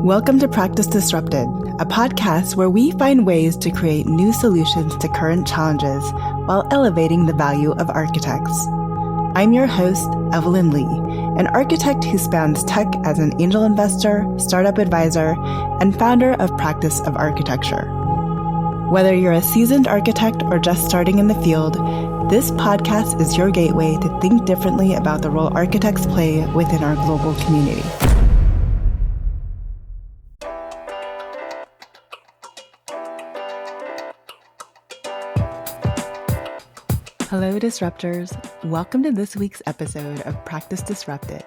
Welcome to Practice Disrupted, a podcast where we find ways to create new solutions to current challenges while elevating the value of architects. I'm your host, Evelyn Lee, an architect who spans tech as an angel investor, startup advisor, and founder of Practice of Architecture. Whether you're a seasoned architect or just starting in the field, this podcast is your gateway to think differently about the role architects play within our global community. Hello, Disruptors. Welcome to this week's episode of Practice Disrupted.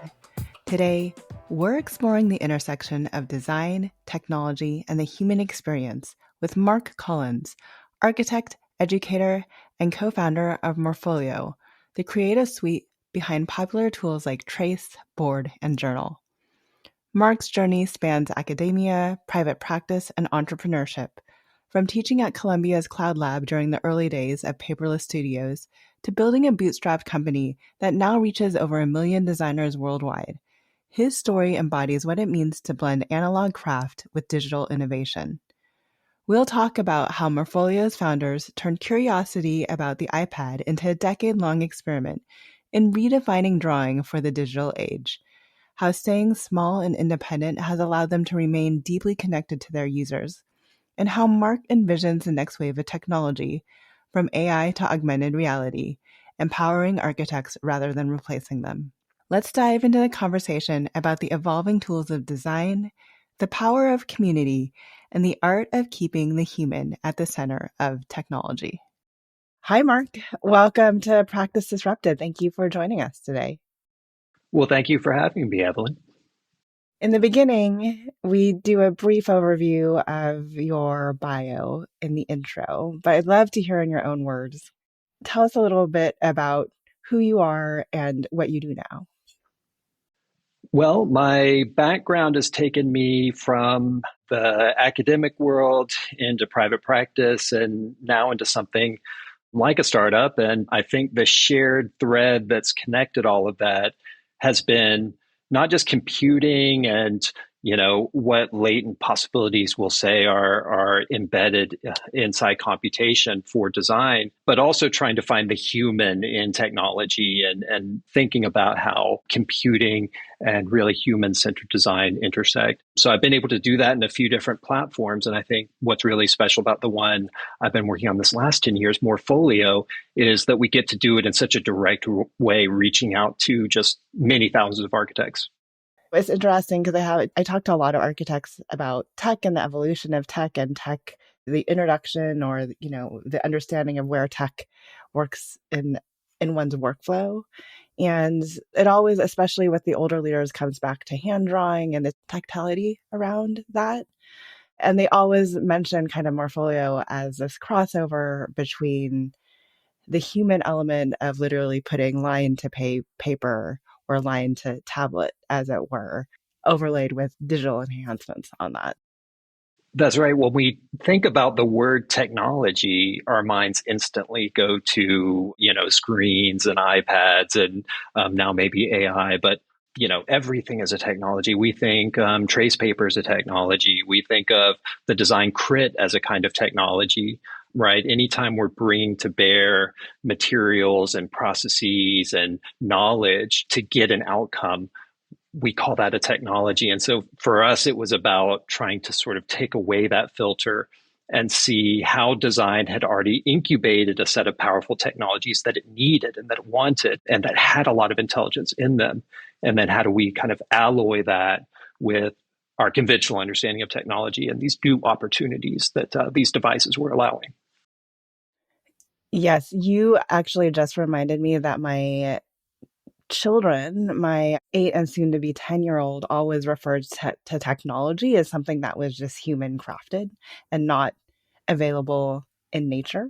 Today, we're exploring the intersection of design, technology, and the human experience with Mark Collins, architect, educator, and co-founder of Morfolio, the creative suite behind popular tools like Trace, Board, and Journal. Mark's journey spans academia, private practice, and entrepreneurship, from teaching at Columbia's Cloud Lab during the early days of paperless studios to building a bootstrapped company that now reaches over 1 million designers worldwide. His story embodies what it means to blend analog craft with digital innovation. We'll talk about how Morfolio's founders turned curiosity about the iPad into a decade-long experiment in redefining drawing for the digital age, how staying small and independent has allowed them to remain deeply connected to their users, and how Mark envisions the next wave of technology, from AI to augmented reality, empowering architects rather than replacing them. Let's dive into the conversation about the evolving tools of design, the power of community, and the art of keeping the human at the center of technology. Hi, Mark. Welcome to Practice Disrupted. Thank you for joining us today. Well, thank you for having me, Evelyn. In the beginning, we do a brief overview of your bio in the intro, but I'd love to hear in your own words. Tell us a little bit about who you are and what you do now. Well, my background has taken me from the academic world into private practice and now into something like a startup. And I think the shared thread that's connected all of that has been not just computing and what latent possibilities we'll say are embedded inside computation for design, but also trying to find the human in technology and thinking about how computing and really human-centered design intersect. So I've been able to do that in a few different platforms. And I think what's really special about the one I've been working on this last 10 years, Morfolio, is that we get to do it in such a direct way, reaching out to just many thousands of architects. It's interesting because I talked to a lot of architects about tech and the evolution of tech and tech, the introduction or, the understanding of where tech works in one's workflow. And it always, especially with the older leaders, comes back to hand drawing and the tactility around that. And they always mention kind of Morfolio as this crossover between the human element of literally putting line to paper or line to tablet, as it were, overlaid with digital enhancements on that. That's right. When we think about the word technology, our minds instantly go to, screens and iPads and now maybe AI, but everything is a technology. We think trace paper is a technology. We think of the design crit as a kind of technology, right? Anytime we're bringing to bear materials and processes and knowledge to get an outcome, we call that a technology. And so for us, it was about trying to sort of take away that filter and see how design had already incubated a set of powerful technologies that it needed and that it wanted and that had a lot of intelligence in them. And then how do we kind of alloy that with our conventional understanding of technology and these new opportunities that these devices were allowing? Yes, you actually just reminded me that my children, my 8 and soon to be 10-year-old, always referred to technology as something that was just human crafted and not available in nature.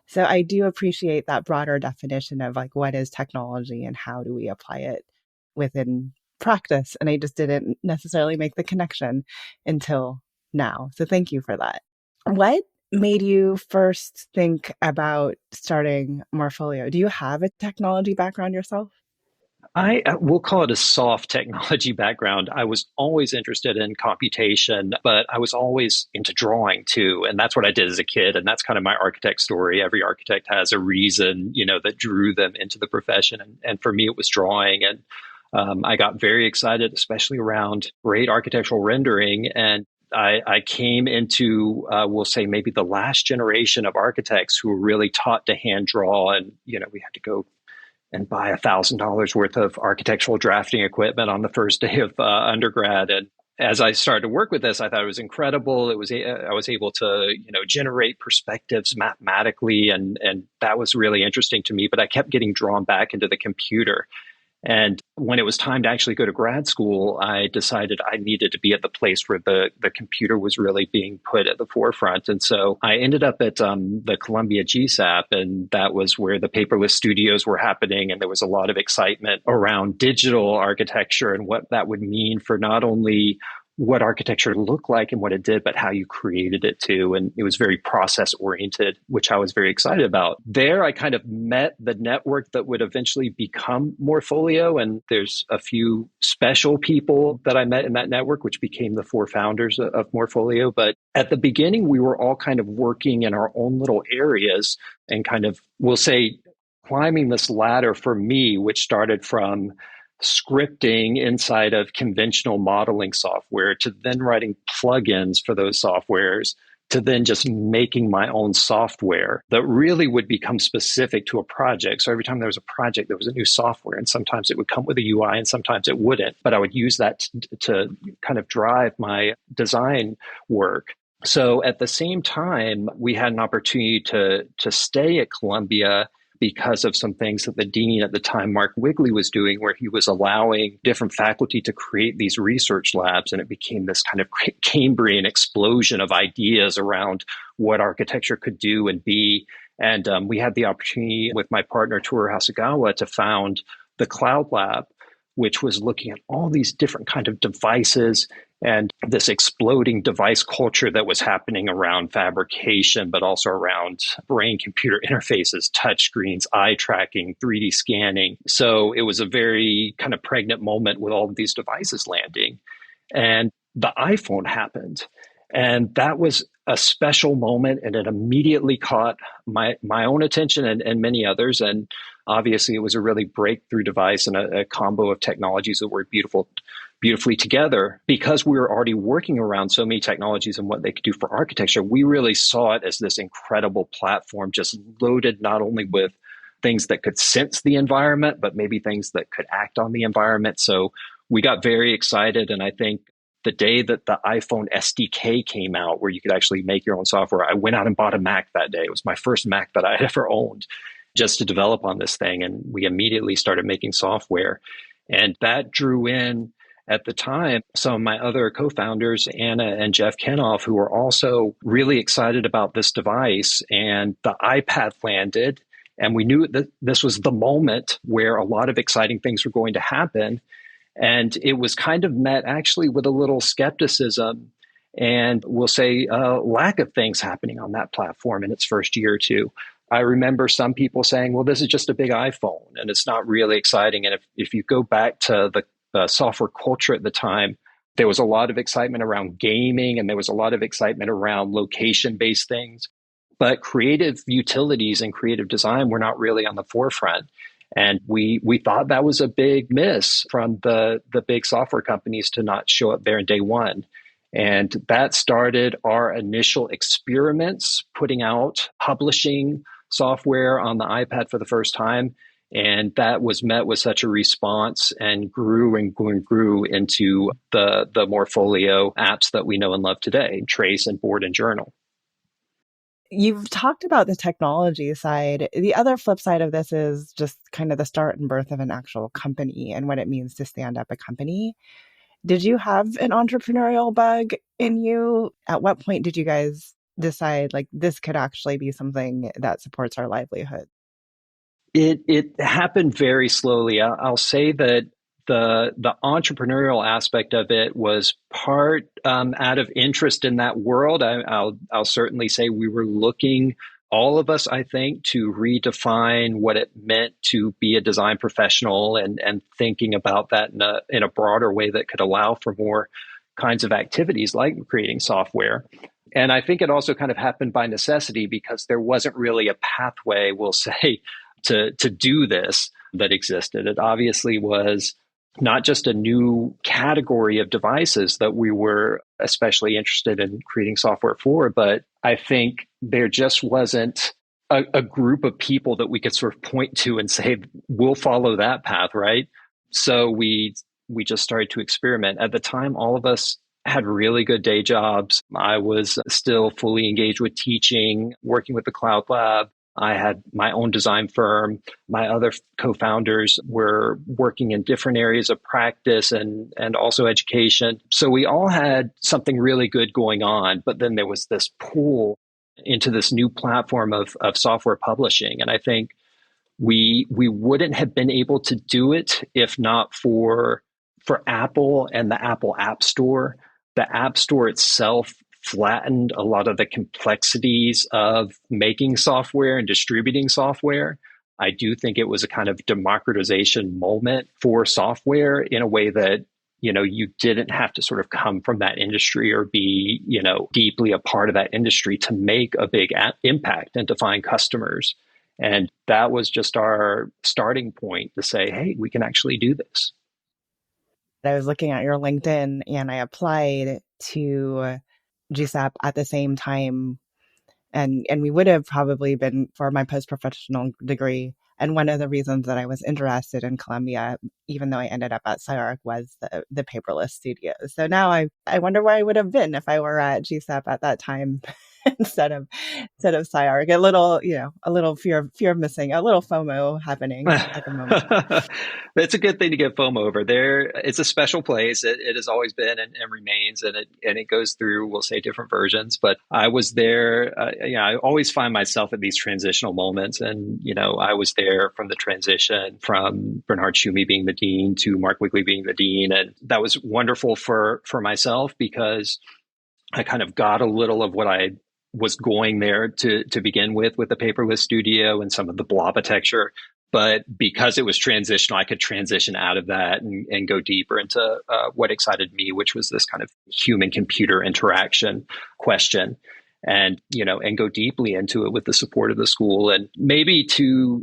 So I do appreciate that broader definition of like, what is technology and how do we apply it within practice? And I just didn't necessarily make the connection until now. So thank you for that. What made you first think about starting Morfolio? Do you have a technology background yourself? We'll call it a soft technology background. I was always interested in computation, but I was always into drawing too. And that's what I did as a kid. And that's kind of my architect story. Every architect has a reason, that drew them into the profession. And for me, it was drawing. And I got very excited, especially around great architectural rendering. And I came into, we'll say, maybe the last generation of architects who were really taught to hand draw. And, we had to go and buy $1,000 worth of architectural drafting equipment on the first day of undergrad. And as I started to work with this, I thought it was incredible. I was able to generate perspectives mathematically, and that was really interesting to me. But I kept getting drawn back into the computer. And when it was time to actually go to grad school, I decided I needed to be at the place where the computer was really being put at the forefront. And so I ended up at the Columbia GSAP, and that was where the paperless studios were happening. And there was a lot of excitement around digital architecture and what that would mean for not only what architecture looked like and what it did, but how you created it too. And it was very process oriented, which I was very excited about. There, I kind of met the network that would eventually become Morfolio. And there's a few special people that I met in that network, which became the four founders of Morfolio. But at the beginning, we were all kind of working in our own little areas and kind of, we'll say, climbing this ladder for me, which started from scripting inside of conventional modeling software to then writing plugins for those softwares to then just making my own software that really would become specific to a project. So every time there was a project, there was a new software, and sometimes it would come with a UI and sometimes it wouldn't. But I would use that to kind of drive my design work. So at the same time, we had an opportunity to stay at Columbia because of some things that the dean at the time, Mark Wigley, was doing, where he was allowing different faculty to create these research labs. And it became this kind of Cambrian explosion of ideas around what architecture could do and be. And we had the opportunity with my partner, Toru Hasegawa, to found the Cloud Lab, which was looking at all these different kind of devices and this exploding device culture that was happening around fabrication, but also around brain-computer interfaces, touchscreens, eye tracking, 3D scanning. So it was a very kind of pregnant moment with all of these devices landing. And the iPhone happened. And that was a special moment, and it immediately caught my own attention and many others. And obviously, it was a really breakthrough device and a combo of technologies that worked beautifully together. Because we were already working around so many technologies and what they could do for architecture, we really saw it as this incredible platform, just loaded not only with things that could sense the environment, but maybe things that could act on the environment. So we got very excited, and I think the day that the iPhone SDK came out, where you could actually make your own software, I went out and bought a Mac that day. It was my first Mac that I had ever owned, just to develop on this thing. And we immediately started making software. And that drew in, at the time, some of my other co-founders, Anna and Jeff Kenoff, who were also really excited about this device. And the iPad landed, and we knew that this was the moment where a lot of exciting things were going to happen. And it was kind of met actually with a little skepticism and we'll say lack of things happening on that platform in its first year or two. I remember some people saying, well, this is just a big iPhone and it's not really exciting. And if you go back to the software culture at the time, there was a lot of excitement around gaming and there was a lot of excitement around location-based things. But creative utilities and creative design were not really on the forefront. And we thought that was a big miss from the big software companies to not show up there in day one. And that started our initial experiments, putting out, publishing software on the iPad for the first time. And that was met with such a response and grew and grew and grew into the Morfolio apps that we know and love today, Trace and Board and Journal. You've talked about the technology side. The other flip side of this is just kind of the start and birth of an actual company and what it means to stand up a company. Did you have an entrepreneurial bug in you? At what point did you guys decide like this could actually be something that supports our livelihood? It happened very slowly. I'll say that the entrepreneurial aspect of it was part out of interest in that world. I'll certainly say we were looking all of us, I think, to redefine what it meant to be a design professional and thinking about that in a broader way that could allow for more kinds of activities like creating software. And I think it also kind of happened by necessity because there wasn't really a pathway, we'll say, to do this that existed. It obviously was not just a new category of devices that we were especially interested in creating software for, but I think there just wasn't a group of people that we could sort of point to and say, we'll follow that path, right? So we just started to experiment. At the time, all of us had really good day jobs. I was still fully engaged with teaching, working with the Cloud Lab. I had my own design firm. My other co-founders were working in different areas of practice and also education. So we all had something really good going on, but then there was this pull into this new platform of software publishing. And I think we wouldn't have been able to do it if not for Apple and the Apple App Store. The App Store itself flattened a lot of the complexities of making software and distributing software. I do think it was a kind of democratization moment for software in a way that you didn't have to sort of come from that industry or be deeply a part of that industry to make a big impact and to find customers. And that was just our starting point to say, hey, we can actually do this. I was looking at your LinkedIn and I applied to GSAP at the same time. And we would have probably been for my post-professional degree. And one of the reasons that I was interested in Columbia, even though I ended up at SciArc, was the paperless studio. So now I wonder where I would have been if I were at GSAP at that time instead of SciArc. A little fear of missing, a little FOMO happening at the moment. It's a good thing to get FOMO over there. It's a special place. It has always been and remains, and it goes through, we'll say, different versions. But I was there. I always find myself at these transitional moments, and I was there from the transition from Bernhard Schumi being the dean to Mark Wigley being the dean, and that was wonderful for myself because I kind of got a little of what I was going there to begin with the paperless studio and some of the blobitecture. But because it was transitional, I could transition out of that and go deeper into what excited me, which was this kind of human computer interaction question. And go deeply into it with the support of the school. And maybe to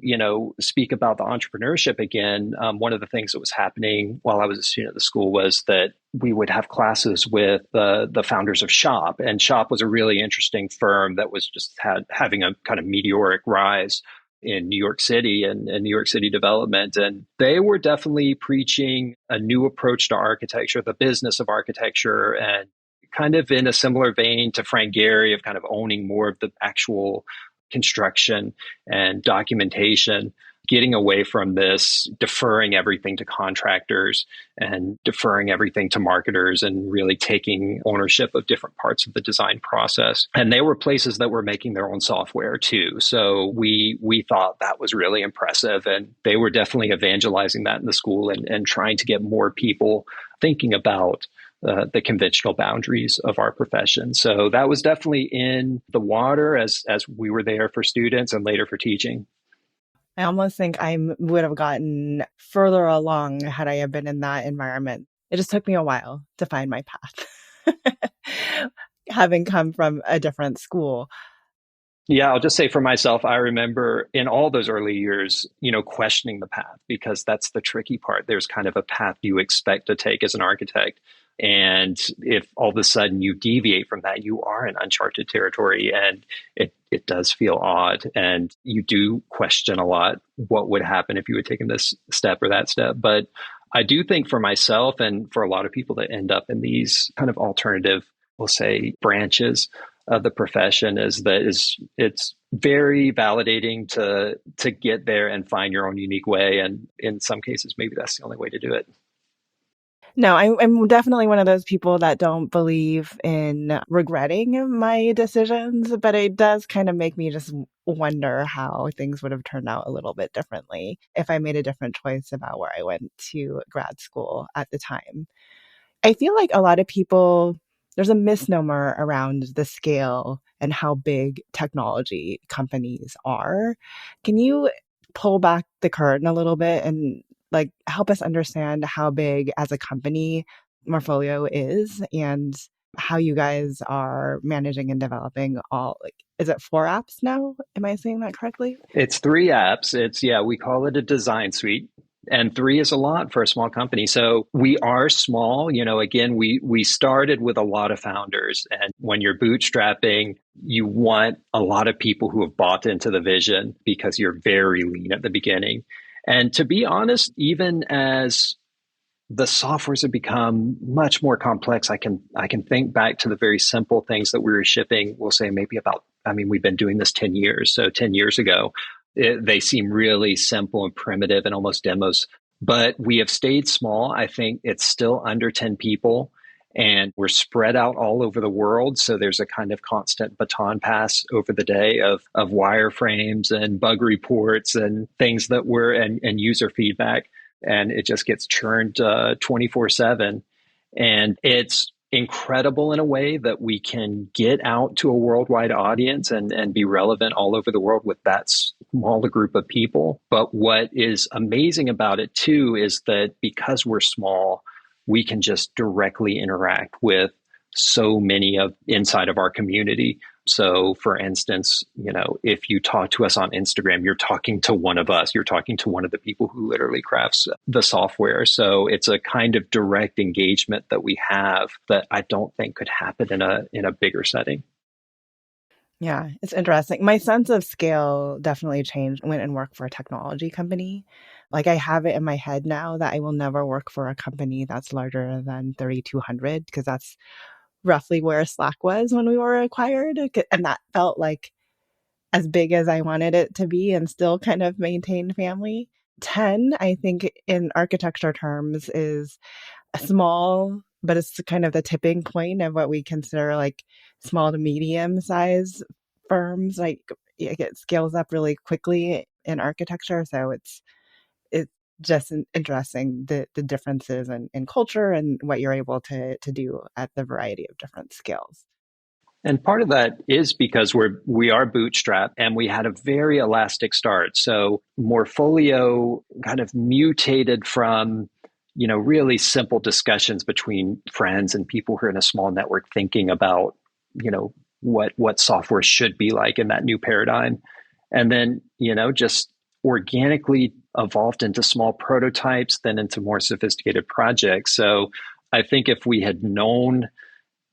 speak about the entrepreneurship again, one of the things that was happening while I was a student at the school was that we would have classes with the founders of Shop, and Shop was a really interesting firm that was just having a kind of meteoric rise in New York City and New York City development. And they were definitely preaching a new approach to architecture, the business of architecture, and kind of in a similar vein to Frank Gehry of kind of owning more of the actual construction and documentation, getting away from this, deferring everything to contractors and deferring everything to marketers and really taking ownership of different parts of the design process. And they were places that were making their own software too. So we thought that was really impressive. And they were definitely evangelizing that in the school and trying to get more people thinking about the conventional boundaries of our profession. So that was definitely in the water as we were there for students and later for teaching. I almost think I would have gotten further along had I have been in that environment. It just took me a while to find my path, having come from a different school. Yeah, I'll just say for myself, I remember in all those early years, questioning the path because that's the tricky part. There's kind of a path you expect to take as an architect. And if all of a sudden you deviate from that, you are in uncharted territory and it does feel odd. And you do question a lot what would happen if you had taken this step or that step. But I do think for myself and for a lot of people that end up in these kind of alternative, we'll say, branches of the profession it's very validating to get there and find your own unique way. And in some cases, maybe that's the only way to do it. No, I'm definitely one of those people that don't believe in regretting my decisions, but it does kind of make me just wonder how things would have turned out a little bit differently if I made a different choice about where I went to grad school at the time. I feel like a lot of people there's a misnomer around the scale and how big technology companies are. Can you pull back the curtain a little bit and like help us understand how big as a company Morfolio is and how you guys are managing and developing all like is it 4 apps now? Am I saying that correctly? It's 3 apps. Yeah, we call it a design suite. And three is a lot for a small company. So we are small. Again, we started with a lot of founders. And when you're bootstrapping, you want a lot of people who have bought into the vision because you're very lean at the beginning. And to be honest, even as the softwares have become much more complex. I can think back to the very simple things that we were shipping. We'll say maybe about. I mean, we've been doing this 10 years. So 10 years ago, they seem really simple and primitive and almost demos. But we have stayed small. I think it's still under 10 people, and we're spread out all over the world. So there's a kind of constant baton pass over the day of wireframes and bug reports and things that were and user feedback, and it just gets churned 24/7. And it's incredible in a way that we can get out to a worldwide audience and be relevant all over the world with that small group of people. But what is amazing about it too is that because we're small, we can just directly interact with so many of inside of our community. So for instance, if you talk to us on Instagram, you're talking to one of us, you're talking to one of the people who literally crafts the software. So it's a kind of direct engagement that we have that I don't think could happen in a bigger setting. Yeah, it's interesting. My sense of scale definitely changed when I worked for a technology company. Like I have it in my head now that I will never work for a company that's larger than 3,200 because that's roughly where Slack was when we were acquired. And that felt like as big as I wanted it to be and still kind of maintain family. 10, I think in architecture terms is small, but it's kind of the tipping point of what we consider like small to medium size firms. Like it scales up really quickly in architecture. So it's just interesting the differences in culture and what you're able to do at the variety of different scales. And part of that is because we are bootstrapped and we had a very elastic start. So Morfolio kind of mutated from, really simple discussions between friends and people who are in a small network thinking about, what software should be like in that new paradigm. And then, just organically evolved into small prototypes, then into more sophisticated projects. So I think if we had known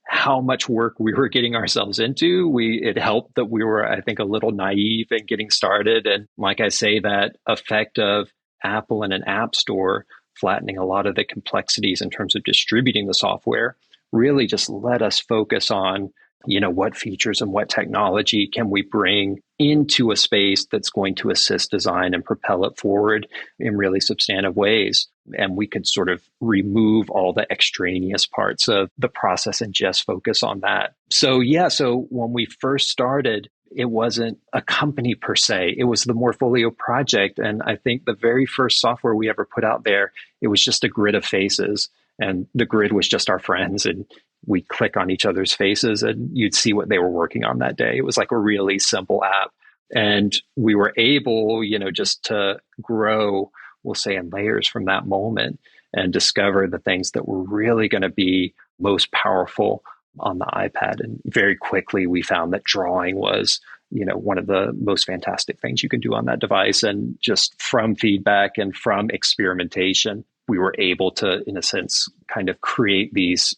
how much work we were getting ourselves into, it helped that we were, I think, a little naive in getting started. And like I say, that effect of Apple and an app store flattening a lot of the complexities in terms of distributing the software really just let us focus on, what features and what technology can we bring into a space that's going to assist design and propel it forward in really substantive ways. And we could sort of remove all the extraneous parts of the process and just focus on that. So, yeah, so when we first started, it wasn't a company per se. It was the Morfolio project. And I think the very first software we ever put out there, it was just a grid of faces. And the grid was just our friends. And we click on each other's faces and you'd see what they were working on that day. It was like a really simple app. And we were able, just to grow, we'll say, in layers from that moment and discover the things that were really going to be most powerful on the iPad. And very quickly, we found that drawing was, one of the most fantastic things you can do on that device. And just from feedback and from experimentation, we were able to, in a sense, kind of create these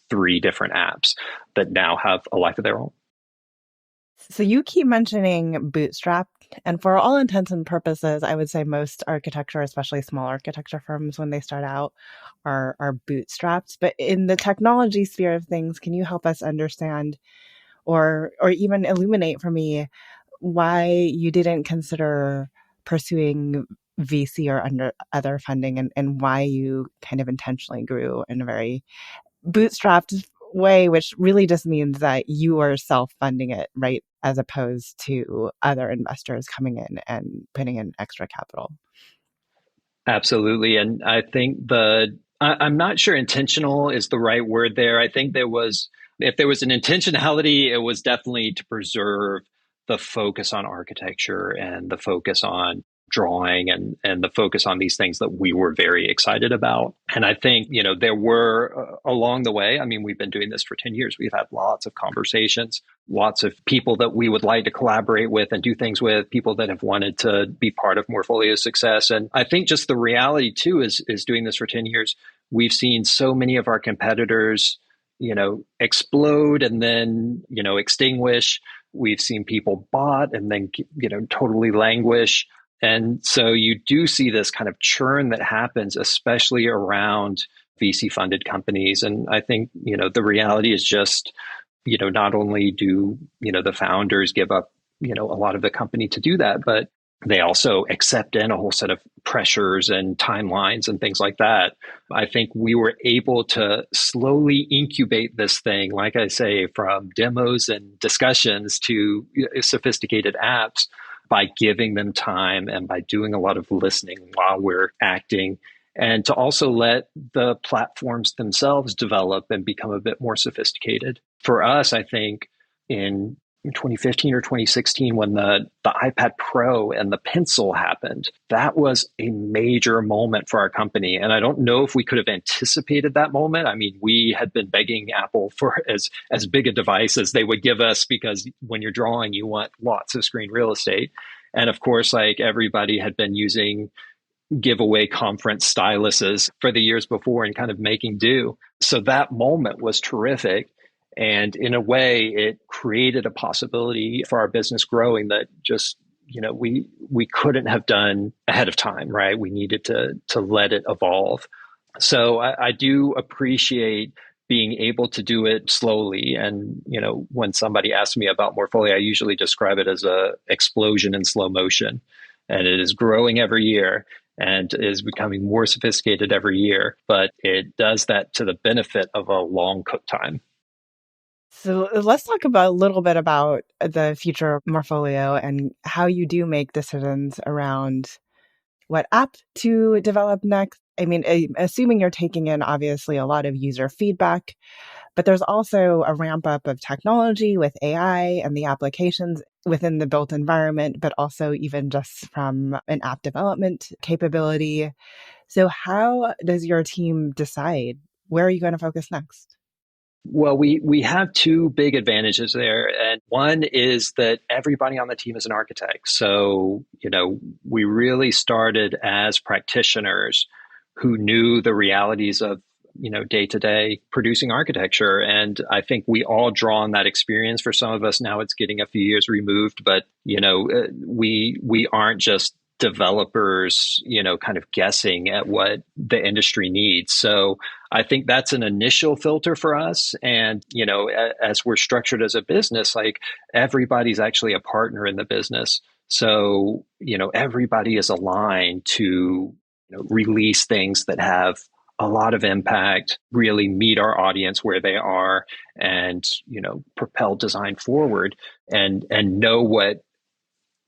three different apps that now have a life of their own. So you keep mentioning bootstrap, and for all intents and purposes, I would say most architecture, especially small architecture firms, when they start out, are bootstrapped. But in the technology sphere of things, can you help us understand, or even illuminate for me, why you didn't consider pursuing VC or under other funding, and why you kind of intentionally grew in a very bootstrapped way, which really just means that you are self-funding it, right? As opposed to other investors coming in and putting in extra capital. Absolutely. And I think I'm not sure intentional is the right word there. I think there was If there was an intentionality, it was definitely to preserve the focus on architecture and the focus on drawing and the focus on these things that we were very excited about. And I think, there were along the way, I mean, we've been doing this for 10 years. We've had lots of conversations, lots of people that we would like to collaborate with and do things with, people that have wanted to be part of Morfolio's success. And I think just the reality too is doing this for 10 years. We've seen so many of our competitors, explode and then, extinguish. We've seen people bought and then, totally languish. And so you do see this kind of churn that happens, especially around VC funded companies. And I think, the reality is just, not only do, the founders give up, a lot of the company to do that, but they also accept in a whole set of pressures and timelines and things like that. I think we were able to slowly incubate this thing, like I say, from demos and discussions to sophisticated apps by giving them time and by doing a lot of listening while we're acting, and to also let the platforms themselves develop and become a bit more sophisticated. For us, I think in 2015 or 2016, when the iPad Pro and the pencil happened, that was a major moment for our company. And I don't know if we could have anticipated that moment. I mean, we had been begging Apple for as big a device as they would give us, because when you're drawing, you want lots of screen real estate. And of course, like everybody had been using giveaway conference styluses for the years before and kind of making do. So that moment was terrific. And in a way, it created a possibility for our business growing that just, we couldn't have done ahead of time, right? We needed to let it evolve. So I do appreciate being able to do it slowly. And, when somebody asks me about Morfolio, I usually describe it as a explosion in slow motion. And it is growing every year and is becoming more sophisticated every year. But it does that to the benefit of a long cook time. So let's talk about a little bit about the future of Morfolio and how you do make decisions around what app to develop next. I mean, assuming you're taking in obviously a lot of user feedback, but there's also a ramp up of technology with AI and the applications within the built environment, but also even just from an app development capability. So how does your team decide where are you going to focus next? Well, we have two big advantages there. And one is that everybody on the team is an architect. So, we really started as practitioners who knew the realities of, day to day producing architecture. And I think we all draw on that experience. For some of us now, it's getting a few years removed, but, we aren't just developers, kind of guessing at what the industry needs. So I think that's an initial filter for us. And, as we're structured as a business, like everybody's actually a partner in the business. So, everybody is aligned to release things that have a lot of impact, really meet our audience where they are, and, propel design forward and know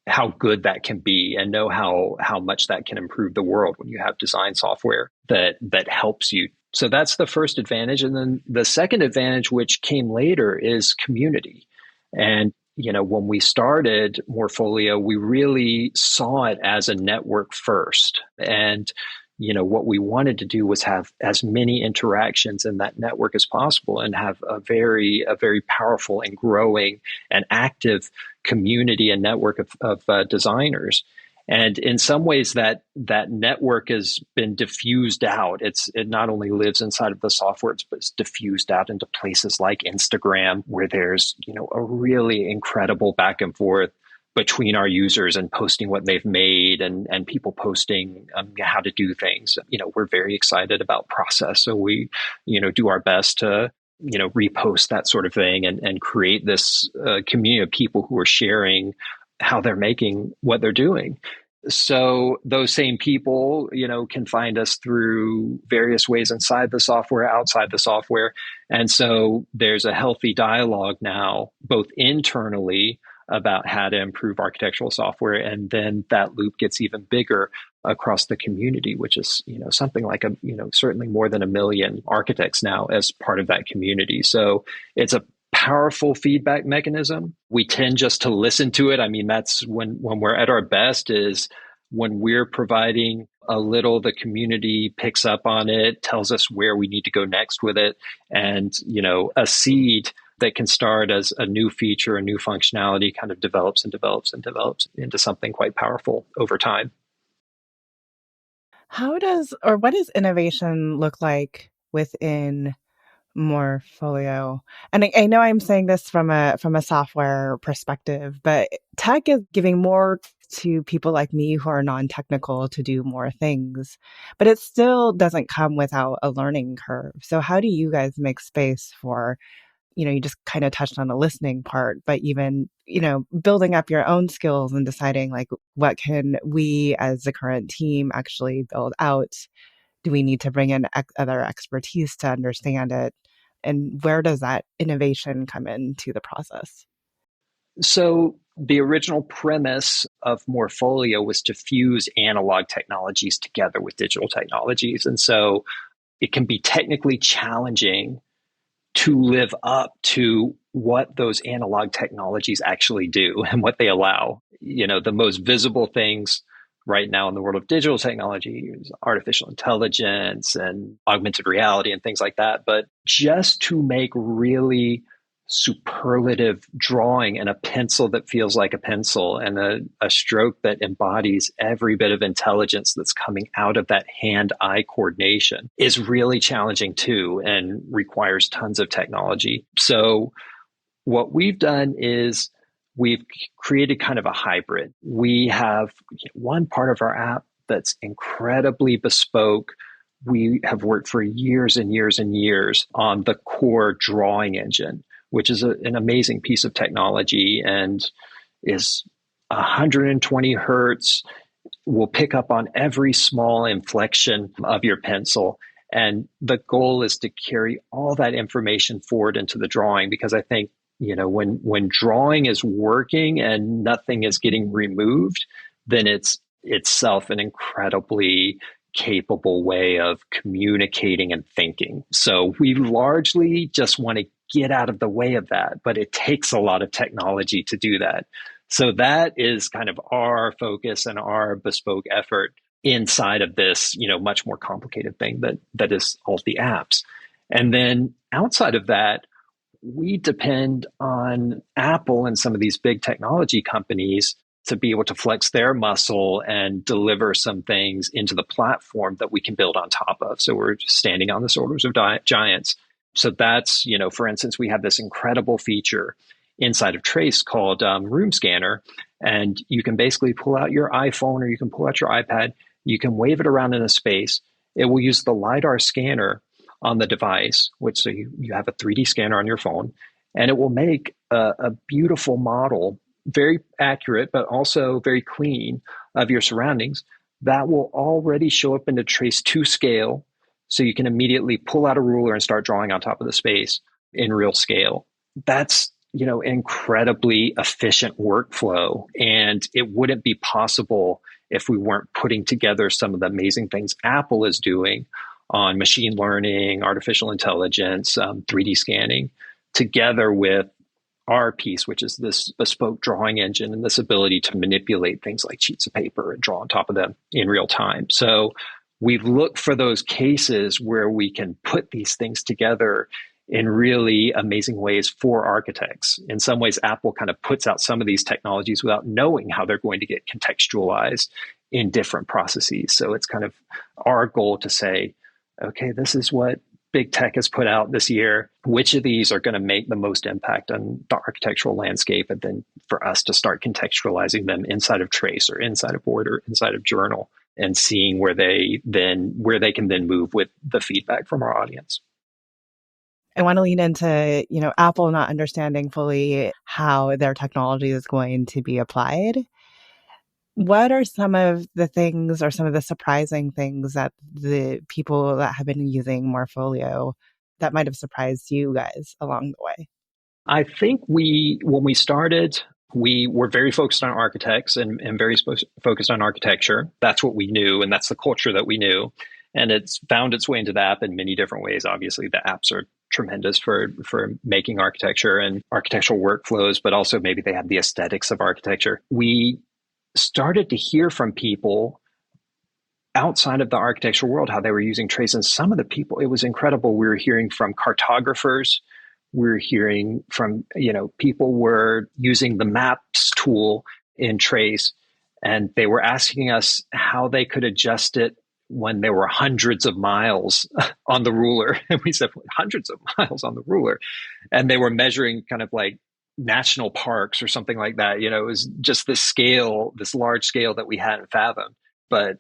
how good that can be and know how much that can improve the world when you have design software that helps you. So that's the first advantage. And then the second advantage, which came later, is community. And, when we started Morfolio, we really saw it as a network first. And, what we wanted to do was have as many interactions in that network as possible and have a very powerful and growing and active community and network of designers. And in some ways, that network has been diffused out. It not only lives inside of the software, but it's diffused out into places like Instagram, where there's a really incredible back and forth between our users and posting what they've made and people posting how to do things. We're very excited about process, so we do our best to repost that sort of thing and create this community of people who are sharing how they're making what they're doing. So those same people, can find us through various ways inside the software, outside the software. And so there's a healthy dialogue now, both internally about how to improve architectural software. And then that loop gets even bigger across the community, which is, something like certainly more than 1 million architects now as part of that community. So it's a powerful feedback mechanism. We tend just to listen to it. I mean, that's when we're at our best, is when we're providing a little, the community picks up on it, tells us where we need to go next with it. And, a seed that can start as a new feature, a new functionality, kind of develops and develops and develops into something quite powerful over time. What does innovation look like within Morfolio? And I know I'm saying this from a software perspective, but tech is giving more to people like me who are non-technical to do more things, but it still doesn't come without a learning curve. So how do you guys make space for, you just kind of touched on the listening part, but even, building up your own skills and deciding like, what can we as the current team actually build out? Do we need to bring in other expertise to understand it? And where does that innovation come into the process? So the original premise of Morfolio was to fuse analog technologies together with digital technologies. And so it can be technically challenging to live up to what those analog technologies actually do and what they allow. The most visible things right now in the world of digital technology is artificial intelligence and augmented reality and things like that. But just to make really superlative drawing and a pencil that feels like a pencil and a stroke that embodies every bit of intelligence that's coming out of that hand-eye coordination is really challenging too, and requires tons of technology. So what we've done is we've created kind of a hybrid. We have one part of our app that's incredibly bespoke. We have worked for years and years and years on the core drawing engine, which is an amazing piece of technology and is 120 hertz, will pick up on every small inflection of your pencil. And the goal is to carry all that information forward into the drawing, because I think, when drawing is working and nothing is getting removed, then it's itself an incredibly capable way of communicating and thinking. So we largely just want to get out of the way of that, but it takes a lot of technology to do that. So that is kind of our focus and our bespoke effort inside of this, much more complicated thing that is all the apps. And then outside of that, we depend on Apple and some of these big technology companies to be able to flex their muscle and deliver some things into the platform that we can build on top of. So we're just standing on the shoulders of giants. So that's, for instance, we have this incredible feature inside of Trace called Room Scanner. And you can basically pull out your iPhone or you can pull out your iPad. You can wave it around in a space. It will use the LiDAR scanner on the device, which so you have a 3D scanner on your phone, and it will make a beautiful model, very accurate, but also very clean of your surroundings. That will already show up in the Trace 2 scale. So you can immediately pull out a ruler and start drawing on top of the space in real scale. That's, incredibly efficient workflow. And it wouldn't be possible if we weren't putting together some of the amazing things Apple is doing on machine learning, artificial intelligence, 3D scanning, together with our piece, which is this bespoke drawing engine and this ability to manipulate things like sheets of paper and draw on top of them in real time. So we've looked for those cases where we can put these things together in really amazing ways for architects. In some ways, Apple kind of puts out some of these technologies without knowing how they're going to get contextualized in different processes. So it's kind of our goal to say, okay, this is what big tech has put out this year. Which of these are going to make the most impact on the architectural landscape? And then for us to start contextualizing them inside of Trace or inside of Board or inside of Journal, and seeing where they can then move with the feedback from our audience. I want to lean into, Apple not understanding fully how their technology is going to be applied. What are some of the things or some of the surprising things that the people that have been using Morfolio that might have surprised you guys along the way? I think when we started, We were very focused on architects and very focused on architecture. That's what we knew, and that's the culture that we knew. And it's found its way into the app in many different ways. Obviously, the apps are tremendous for making architecture and architectural workflows, but also maybe they have the aesthetics of architecture. We started to hear from people outside of the architectural world how they were using trace. And some of the people, it was incredible. We were hearing from cartographers. We were hearing from, people were using the maps tool in trace, and they were asking us how they could adjust it when there were hundreds of miles on the ruler. And we said, hundreds of miles on the ruler. And they were measuring kind of like national parks or something like that. It was just this scale, this large scale that we hadn't fathomed. But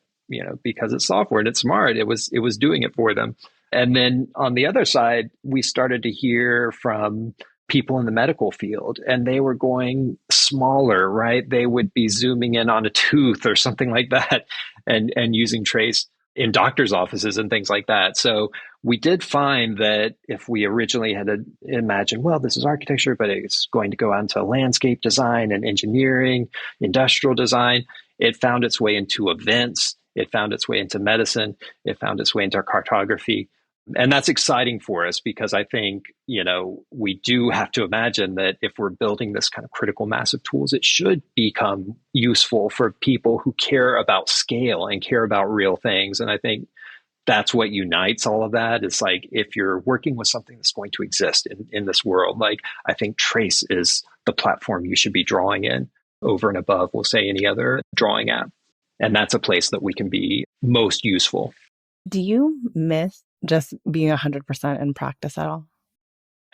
because it's software and it's smart, it was doing it for them. And then on the other side, we started to hear from people in the medical field, and they were going smaller, right? They would be zooming in on a tooth or something like that and using trace in doctors' offices and things like that. So we did find that if we originally had to imagine, well, this is architecture, but it's going to go on to landscape design and engineering, industrial design, it found its way into events. It found its way into medicine. It found its way into cartography. And that's exciting for us because I think, we do have to imagine that if we're building this kind of critical mass of tools, it should become useful for people who care about scale and care about real things. And I think that's what unites all of that. It's like, if you're working with something that's going to exist in this world, like, I think trace is the platform you should be drawing in over and above, we'll say, any other drawing app. And that's a place that we can be most useful. Do you miss just being 100% in practice at all?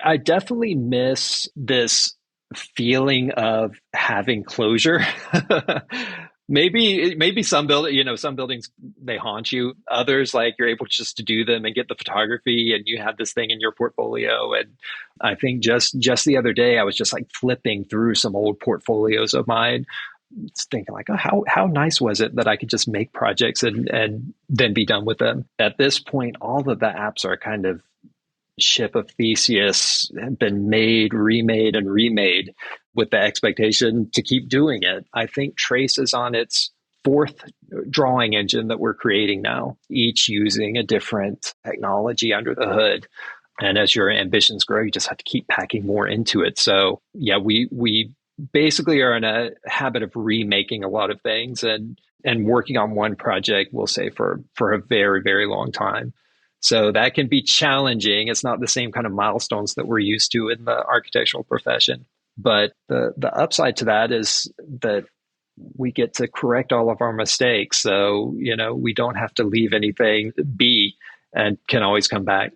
I definitely miss this feeling of having closure. maybe some buildings, they haunt you. Others, like, you're able just to do them and get the photography, and you have this thing in your portfolio. And I think just the other day, I was just like flipping through some old portfolios of mine, thinking like, oh, how nice was it that I could just make projects and then be done with them. At this point, all of the apps are kind of ship of Theseus, have been made, remade, and remade with the expectation to keep doing it. I think Trace is on its fourth drawing engine that we're creating now, each using a different technology under the hood. And as your ambitions grow, you just have to keep packing more into it. So yeah, we basically are in a habit of remaking a lot of things and working on one project, we'll say, for a very, very long time. So that can be challenging. It's not the same kind of milestones that we're used to in the architectural profession. But the upside to that is that we get to correct all of our mistakes. So, we don't have to leave anything be and can always come back.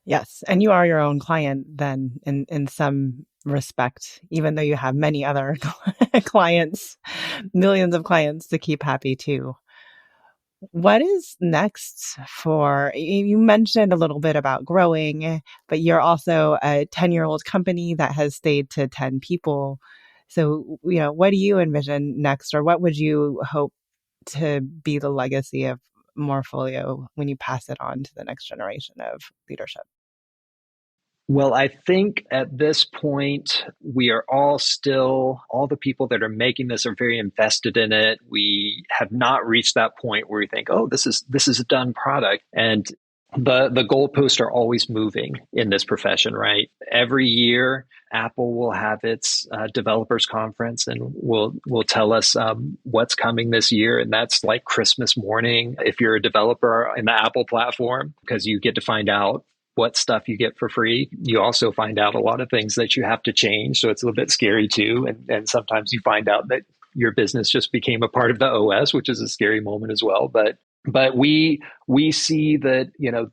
Yes. And you are your own client then in some respect, even though you have many other clients, millions of clients to keep happy too. What is next you mentioned a little bit about growing, but you're also a 10-year-old company that has stayed to 10 people. So, what do you envision next, or what would you hope to be the legacy of Morfolio when you pass it on to the next generation of leadership? Well, I think at this point, we are all the people that are making this are very invested in it. We have not reached that point where we think, oh, this is a done product. And the goalposts are always moving in this profession, right? Every year, Apple will have its developers conference and will tell us what's coming this year. And that's like Christmas morning if you're a developer in the Apple platform, because you get to find out what stuff you get for free. You also find out a lot of things that you have to change. So it's a little bit scary too. And sometimes you find out that your business just became a part of the OS, which is a scary moment as well. But we see that,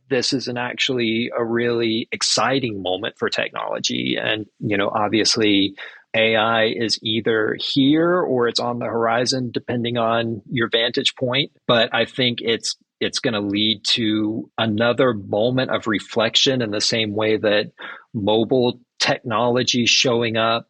this is actually a really exciting moment for technology. And, obviously AI is either here or it's on the horizon, depending on your vantage point. But I think it's going to lead to another moment of reflection in the same way that mobile technology showing up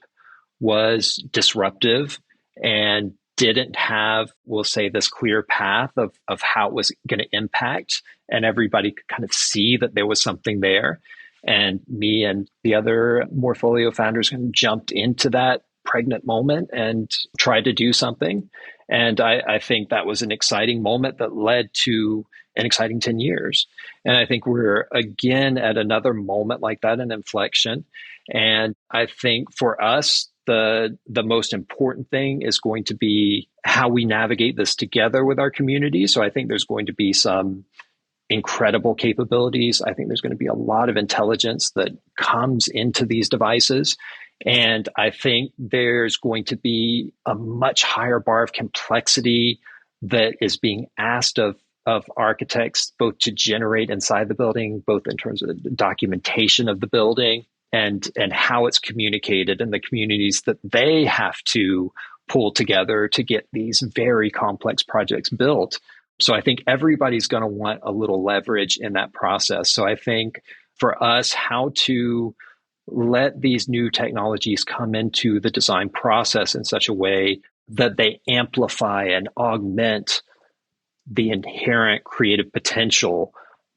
was disruptive and didn't have, we'll say, this clear path of how it was going to impact. And everybody could kind of see that there was something there. And me and the other Morfolio founders kind of jumped into that pregnant moment and tried to do something. And I think that was an exciting moment that led to an exciting 10 years. And I think we're again at another moment like that, an inflection. And I think for us, the most important thing is going to be how we navigate this together with our community. So I think there's going to be some incredible capabilities. I think there's going to be a lot of intelligence that comes into these devices. And I think there's going to be a much higher bar of complexity that is being asked of architects, both to generate inside the building, both in terms of the documentation of the building and how it's communicated and the communities that they have to pull together to get these very complex projects built. So I think everybody's going to want a little leverage in that process. So I think for us, how to let these new technologies come into the design process in such a way that they amplify and augment the inherent creative potential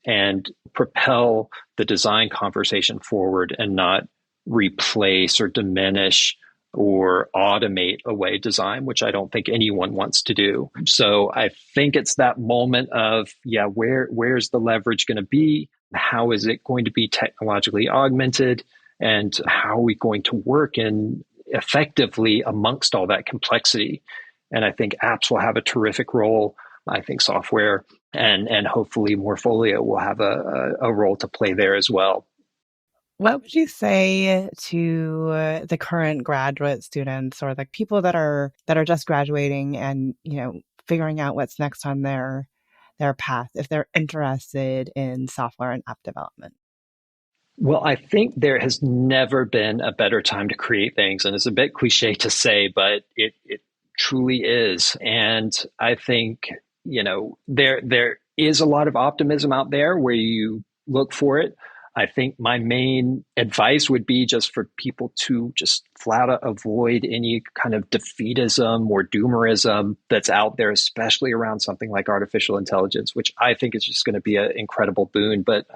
and propel the design conversation forward and not replace or diminish or automate away design, which I don't think anyone wants to do. So I think it's that moment of, yeah, where's the leverage going to be? How is it going to be technologically augmented? And how are we going to work in effectively amongst all that complexity? And I think apps will have a terrific role. I think software and hopefully Morfolio will have a role to play there as well. What would you say to the current graduate students or the people that are just graduating and, figuring out what's next on their path if they're interested in software and app development? Well, I think there has never been a better time to create things. And it's a bit cliche to say, but it truly is. And I think, there is a lot of optimism out there where you look for it. I think my main advice would be just for people to just flat out avoid any kind of defeatism or doomerism that's out there, especially around something like artificial intelligence, which I think is just going to be an incredible boon. But,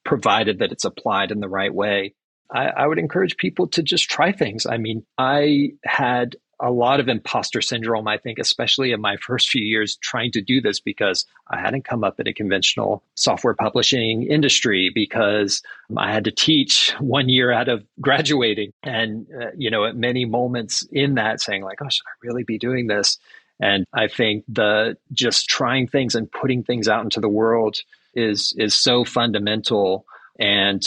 provided that it's applied in the right way, I would encourage people to just try things. I mean, I had a lot of imposter syndrome, I think, especially in my first few years trying to do this because I hadn't come up in a conventional software publishing industry, because I had to teach 1 year out of graduating. And, at many moments in that saying like, oh, should I really be doing this? And I think the just trying things and putting things out into the world is so fundamental. And,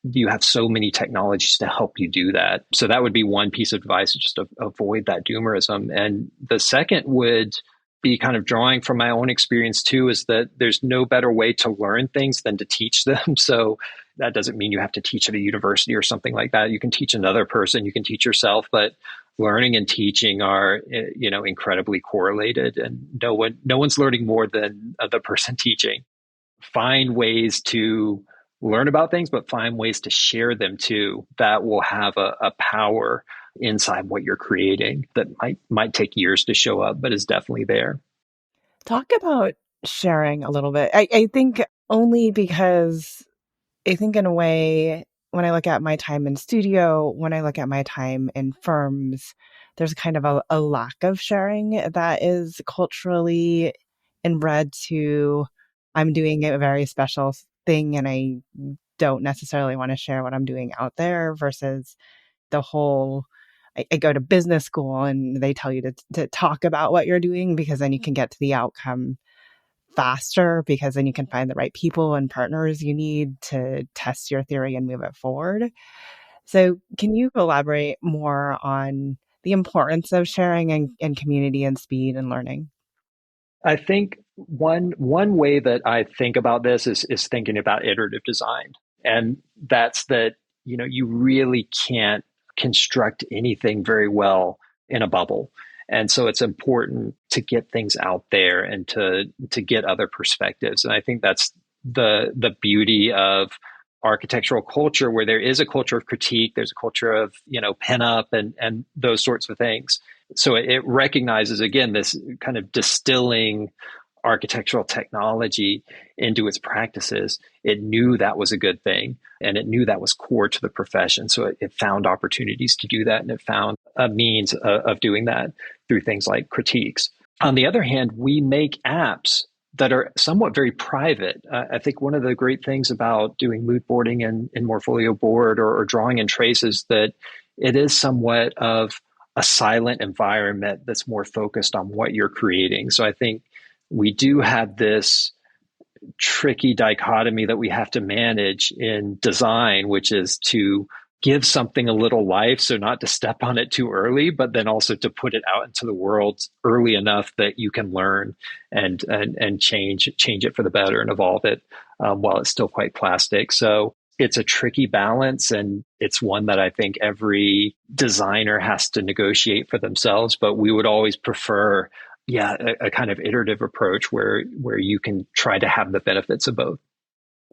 you have so many technologies to help you do that. So that would be one piece of advice, just to avoid that doomerism. And the second would be kind of drawing from my own experience too, is that there's no better way to learn things than to teach them. So that doesn't mean you have to teach at a university or something like that. You can teach another person, you can teach yourself, but learning and teaching are, incredibly correlated, and no one's learning more than the person teaching. Find ways to learn about things, but find ways to share them too. That will have a power inside what you're creating that might take years to show up, but is definitely there. Talk about sharing a little bit. I think only because I think in a way, when I look at my time in studio, when I look at my time in firms, there's kind of a lack of sharing that is culturally inbred to I'm doing a very special thing and I don't necessarily want to share what I'm doing out there versus the whole I go to business school and they tell you to talk about what you're doing because then you can get to the outcome faster because then you can find the right people and partners you need to test your theory and move it forward. So can you elaborate more on the importance of sharing and community and speed and learning? I think one way that I think about this is thinking about iterative design. And that's that, you really can't construct anything very well in a bubble. And so it's important to get things out there and to get other perspectives. And I think that's the beauty of architectural culture, where there is a culture of critique, there's a culture of, pen up and those sorts of things. So it recognizes, again, this kind of distilling architectural technology into its practices, it knew that was a good thing. And it knew that was core to the profession. So it found opportunities to do that. And it found a means of doing that through things like critiques. On the other hand, we make apps that are somewhat very private. I think one of the great things about doing mood boarding in Morfolio board or drawing in trace is that it is somewhat of a silent environment that's more focused on what you're creating. So I think we do have this tricky dichotomy that we have to manage in design, which is to give something a little life, so not to step on it too early, but then also to put it out into the world early enough that you can learn and change it for the better and evolve it while it's still quite plastic. So it's a tricky balance, and it's one that I think every designer has to negotiate for themselves. But we would always prefer, a kind of iterative approach where you can try to have the benefits of both.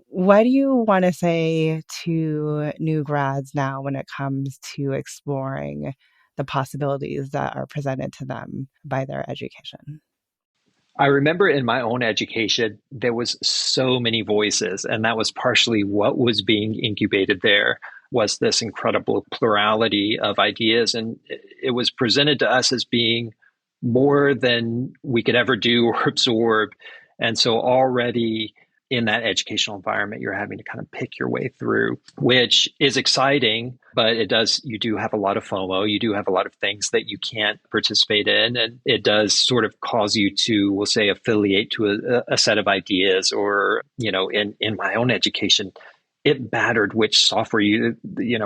What do you want to say to new grads now when it comes to exploring the possibilities that are presented to them by their education? I remember in my own education, there was so many voices, and that was partially what was being incubated there was this incredible plurality of ideas. And it was presented to us as being more than we could ever do or absorb. And so already in that educational environment, you're having to kind of pick your way through, which is exciting, but you do have a lot of FOMO. You do have a lot of things that you can't participate in. And it does sort of cause you to, we'll say, affiliate to a set of ideas or, in my own education, it mattered which software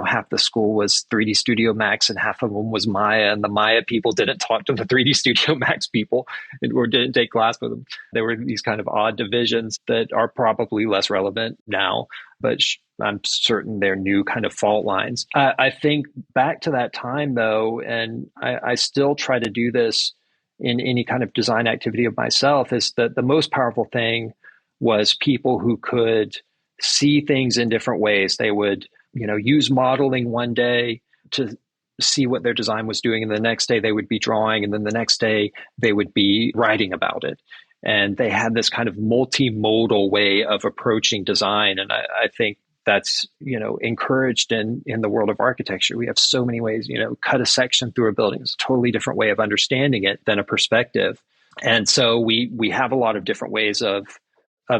half the school was 3D Studio Max and half of them was Maya, and the Maya people didn't talk to the 3D Studio Max people or didn't take class with them. There were these kind of odd divisions that are probably less relevant now, but I'm certain they're new kind of fault lines. I think back to that time though, and I still try to do this in any kind of design activity of myself, is that the most powerful thing was people who could see things in different ways. They would, use modeling one day to see what their design was doing. And the next day they would be drawing. And then the next day they would be writing about it. And they had this kind of multimodal way of approaching design. And I think that's, encouraged in the world of architecture. We have so many ways, cut a section through a building is a totally different way of understanding it than a perspective. And so we have a lot of different ways of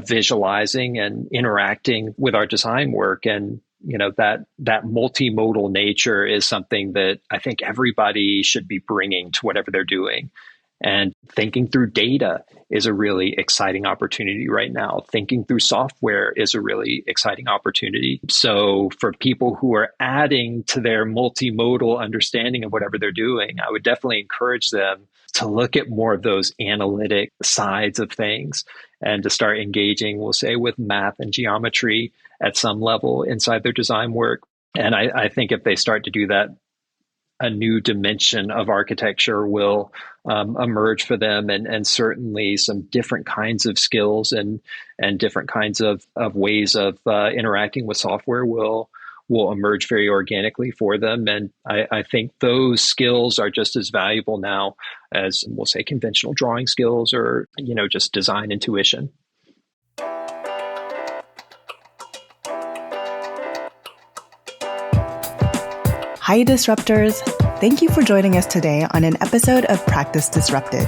visualizing and interacting with our design work. And, that multimodal nature is something that I think everybody should be bringing to whatever they're doing. And thinking through data is a really exciting opportunity right now. Thinking through software is a really exciting opportunity. So for people who are adding to their multimodal understanding of whatever they're doing, I would definitely encourage them to look at more of those analytic sides of things and to start engaging, we'll say, with math and geometry at some level inside their design work. And I think if they start to do that, a new dimension of architecture will emerge for them, and certainly some different kinds of skills and different kinds of ways of interacting with software will emerge very organically for them. And I think those skills are just as valuable now as, we'll say, conventional drawing skills or, just design intuition. Hi, Disruptors. Thank you for joining us today on an episode of Practice Disrupted.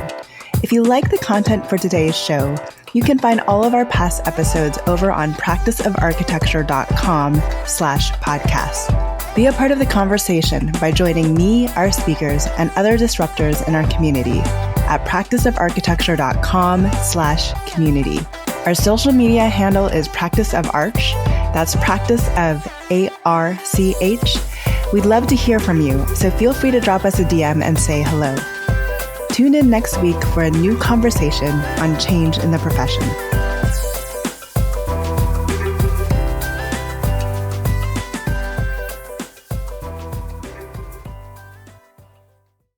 If you like the content for today's show, you can find all of our past episodes over on practiceofarchitecture.com/podcast. Be a part of the conversation by joining me, our speakers, and other disruptors in our community at practiceofarchitecture.com/community. Our social media handle is Practice of Arch. That's Practice of ARCH. We'd love to hear from you, so feel free to drop us a DM and say hello. Tune in next week for a new conversation on change in the profession.